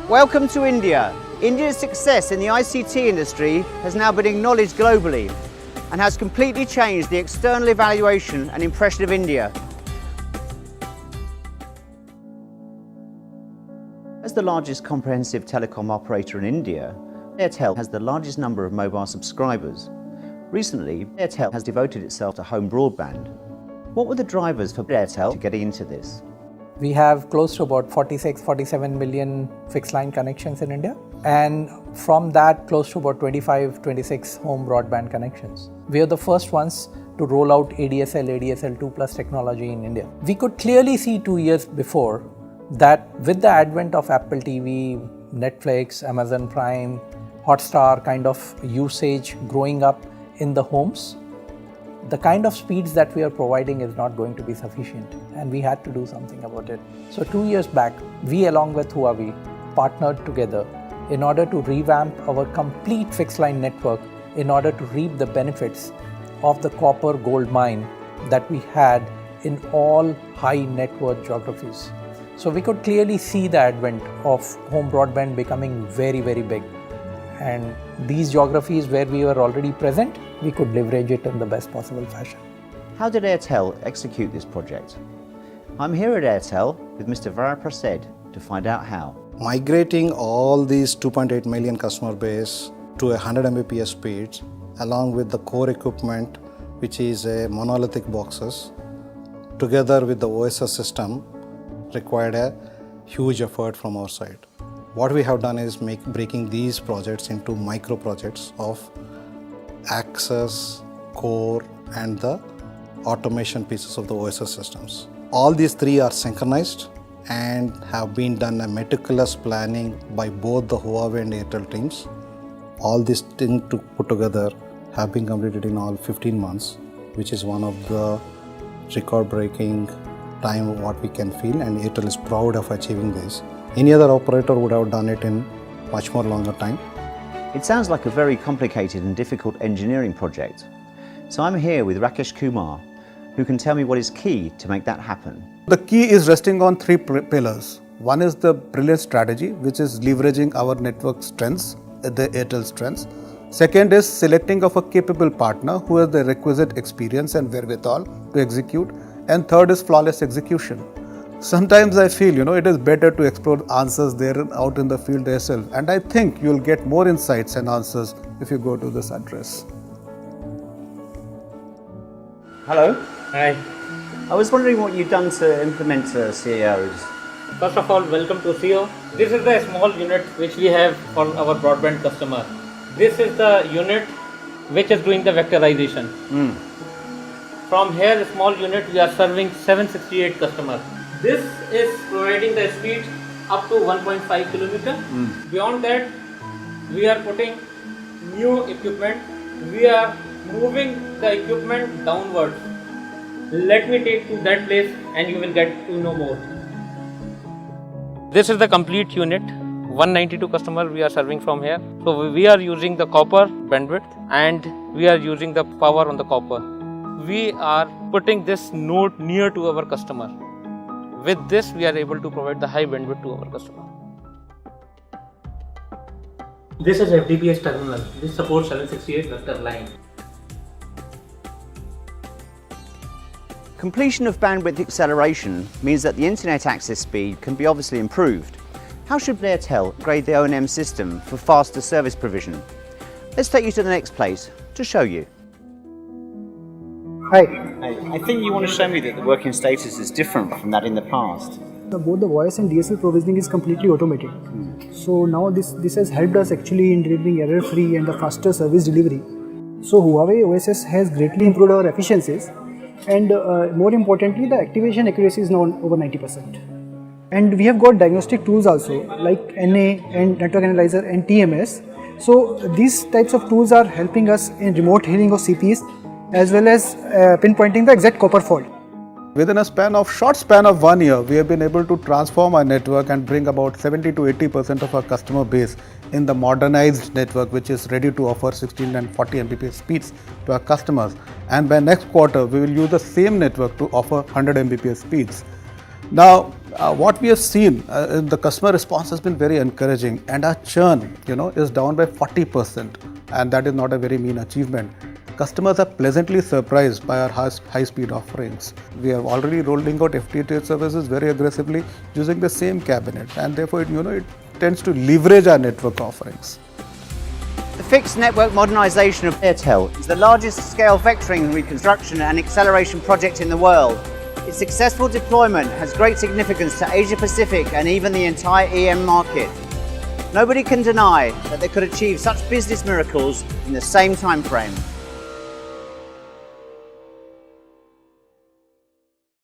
Welcome to India. India's success in the ICT industry has now been acknowledged globally and has completely changed the external evaluation and impression of India. As the largest comprehensive telecom operator in India, Airtel has the largest number of mobile subscribers. Recently, Airtel has devoted itself to home broadband. What were the drivers for Airtel to getting into this? We have close to about 47 million fixed line connections in India, and from that close to about 26 home broadband connections. We are the first ones to roll out ADSL 2+ technology in India. We could clearly see 2 years before that with the advent of Apple TV, Netflix, Amazon Prime, Hotstar kind of usage growing up in the homes, the kind of speeds that we are providing is not going to be sufficient, and we had to do something about it. So 2 years back, we along with Huawei partnered together in order to revamp our complete fixed line network in order to reap the benefits of the copper gold mine that we had in all high net worth geographies. So we could clearly see the advent of home broadband becoming very, very big. And these geographies where we were already present, we could leverage it in the best possible fashion. How did Airtel execute this project? I'm here at Airtel with Mr. Varaprasad to find out how. Migrating all these 2.8 million customer base to 100 Mbps speeds along with the core equipment, which is a monolithic boxes, together with the OSS system, required a huge effort from our side. What we have done is breaking these projects into micro projects of access, core, and the automation pieces of the OSS systems. All these three are synchronized and have been done a meticulous planning by both the Huawei and Airtel teams. All these things to put together have been completed in all 15 months, which is one of the record-breaking time what we can feel, and Airtel is proud of achieving this. Any other operator would have done it in much more longer time. It sounds like a very complicated and difficult engineering project. So I'm here with Rakesh Kumar, who can tell me what is key to make that happen. The key is resting on three pillars. One is the brilliant strategy, which is leveraging our network strengths, the Airtel strengths. Second is selecting of a capable partner who has the requisite experience and wherewithal to execute. And third is flawless execution. Sometimes I feel, it is better to explore answers there out in the field yourself. And I think you'll get more insights and answers if you go to this address. Hello. Hi. I was wondering what you've done to implement CEOs. First of all, welcome to CEO. This is the small unit which we have for our broadband customer. This is the unit which is doing the vectorization. From here, the small unit, we are serving 768 customers. This is providing the speed up to 1.5 kilometer. Beyond that, we are putting new equipment. We are moving the equipment downwards. Let me take to that place and you will get to know more. This is the complete unit. 192 customers we are serving from here. So we are using the copper bandwidth and we are using the power on the copper. We are putting this node near to our customer. With this, we are able to provide the high bandwidth to our customer. This is FDPS terminal. This supports 768 vector line. Completion of bandwidth acceleration means that the internet access speed can be obviously improved. How should Airtel upgrade the O&M system for faster service provision? Let's take you to the next place to show you. Hi. I think you want to show me that the working status is different from that in the past. Both the voice and DSL provisioning is completely automated. So now this has helped us actually in delivering error-free and the faster service delivery. So Huawei OSS has greatly improved our efficiencies, and more importantly, the activation accuracy is now over 90%. And we have got diagnostic tools also like NA and Network Analyzer and TMS. So these types of tools are helping us in remote hearing of CPs as well as pinpointing the exact copper fault. Within a short span of 1 year, we have been able to transform our network and bring about 70 to 80% of our customer base in the modernized network, which is ready to offer 16 and 40 Mbps speeds to our customers. And by next quarter, we will use the same network to offer 100 Mbps speeds. Now, What we have seen, the customer response has been very encouraging, and our churn, is down by 40%, and that is not a very mean achievement. Customers are pleasantly surprised by our high-speed offerings. We are already rolling out FTTH services very aggressively using the same cabinet, and therefore, it tends to leverage our network offerings. The fixed network modernisation of Airtel is the largest scale vectoring, reconstruction and acceleration project in the world. Its successful deployment has great significance to Asia Pacific and even the entire EM market. Nobody can deny that they could achieve such business miracles in the same time frame.